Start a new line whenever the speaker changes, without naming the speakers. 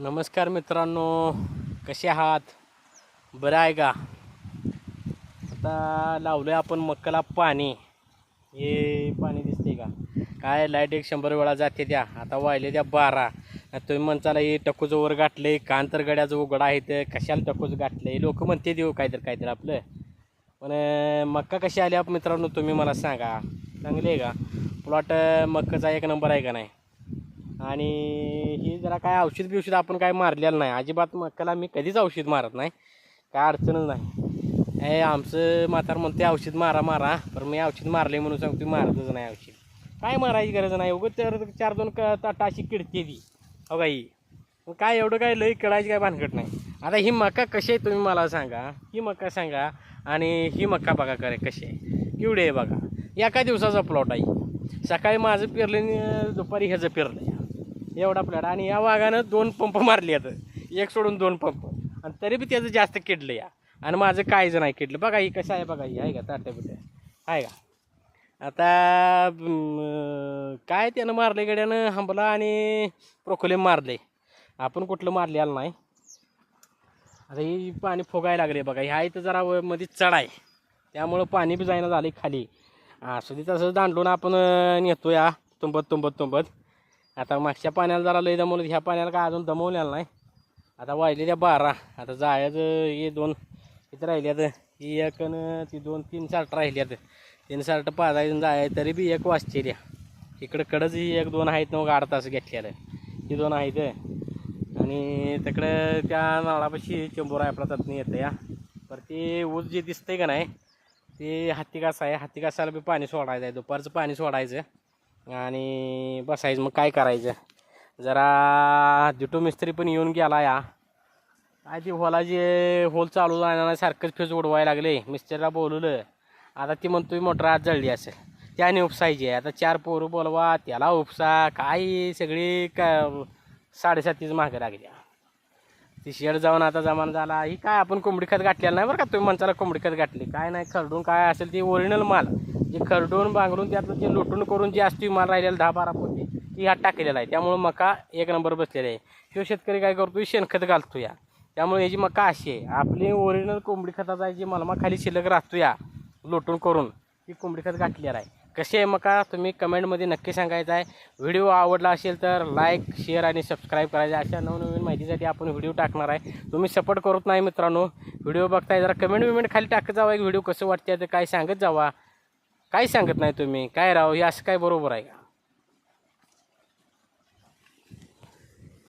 नमस्कार मित्रांनो, कसे आहात? बरं आहे का? आता लावलं आपण मक्काला पाणी. हे पाणी दिसते का? काय लाईट 100 वेळा जाते त्या. आता वाहिले त्या 12. तुम्ही म्हणताला हे टकूचं वर गाठले, कांतर गड्याचं उघडा आहे तर कशाला टकूच गाठले? लोक म्हणते देऊ काहीतरी आपलं. पण मक्का कशी आली आप मित्रांनो, तुम्ही मला सांगा. चांगली आहे का? प्लॉट मक्काचा एक नंबर आहे का नाही? आणि ही जरा काय औषध आपण काय मारलेलं नाही अजिबात. मक्काला मी कधीच औषध मारत नाही, काय अडचणच नाही. आमचं म्हातार म्हणते औषध मारा, पण मी औषध मारले म्हणून सांगतो, मारतच नाही औषध. काय मारायची गरज नाही, उगाच तर 4-2 ताटाशी किडते ती हो गाई. काय एवढं काय लई कळायची काय भानगड नाही. आता ही मका कशी आहे तुम्ही मला सांगा, ही मका सांगा. आणि ही मका बघा करे कशी आहे, केवढी आहे बघा. एका दिवसाचा प्लॉट आहे. सकाळी माझं पेरलं आणि दुपारी ह्याचं पेरलं एवढा प्लॉट. आणि या वाघानं 2 पंप मारले आहेत, एक सोडून 2 पंप. आणि तरी बी त्याचं जास्त किडलं या. आणि माझं काहीच नाही किडलं. बघा ही कसं आहे, बघा ही आहे का ताट्या बिट्या आहे का. आता काय त्यानं मारले गड्यानं, हंबला आणि प्रोकोलेम मारले. आपण कुठलं मारलेलं नाही. आता ही पाणी फुगायला लागले बघा. ह्या इथं जरा मध्ये चढ आहे, त्यामुळं पाणी बी जायना झाले खाली. असं ते तसंच दांडून आपण नेतो या तुंबत. आता मागच्या पाण्याला जरा लई दमवलं, ह्या पाण्याला काय अजून दमवलेलं नाही. आता वाहिले त्या 12. आता जायचं हे 2 इथं राहिल्यात, ही एक आणि ती 2-3 सार्ट राहिल्यात. 3 सार्ट पाजायचं जायचं, तरी बी 1 वाजते द्या. इकडं कडंच ही 1-2 आहेत, मग 8 तास घेतलेलं. ही 2 आहेत. आणि तिकडं त्या नाळापाशी चेंबूर आहे आपला, त्यातनं येतं या. पर ते ऊस जे दिसतंय का नाही, ते हत्तीकास आहे. हत्तीकासाला बी पाणी सोडायचं आहे, दुपारचं पाणी सोडायचं आणि बसायचं. मग काय करायचं, जरा दिटो मिस्त्री पण येऊन गेला या. काय ती जे होल चालू जाणार सारखंच फेज उडवायला लागले. मिस्त्रीला बोलवलं, आता ती म्हणतोय मोटर आज जळली असेल, त्याने उपसायची आहे. आता 4 पोरं बोलवा, त्याला उपसा. काय सगळी का 7:30 मागं लागल्या. ती शेड जाऊन आता जमान झाला. ही काय आपण कोंबडी खत घातलेलं नाही बरं का. तुम्ही म्हणताला कोंबडी खत घातली, काय नाही. खरडून काय असेल ते ओरिजिनल माल, जे खरडून बांगडून त्यातलं ते लुटून करून जे असते माल राहिलेला 10-12 पोती, ती ह्यात टाकलेला आहे. त्यामुळं मका एक नंबर बसलेला आहे. तो शेतकरी काय करतो, शेणखत घालतो या. त्यामुळे याची मका अशी आहे, आपली ओरिजिनल कोंबडी खताचा आहे, जी मलमा खाली शिल्लक राहतो या लोटून करून, ती कोंबडी खत घातलेला आहे. कशी आहे मका तुम्ही कमेंटमध्ये नक्की सांगायचं आहे. व्हिडिओ आवडला असेल तर लाईक, शेअर आणि सबस्क्राईब करायचं. अशा नवनवीन माहितीसाठी आपण व्हिडिओ टाकणार आहे. तुम्ही सपोर्ट करत नाही मित्रांनो. व्हिडिओ बघताय जरा कमेंट खाली टाकत जावा, एक व्हिडिओ कसं वाटते तर काय सांगत जावा. काय सांगत नाही तुम्ही, काय राव हे असं काय बरोबर आहे का?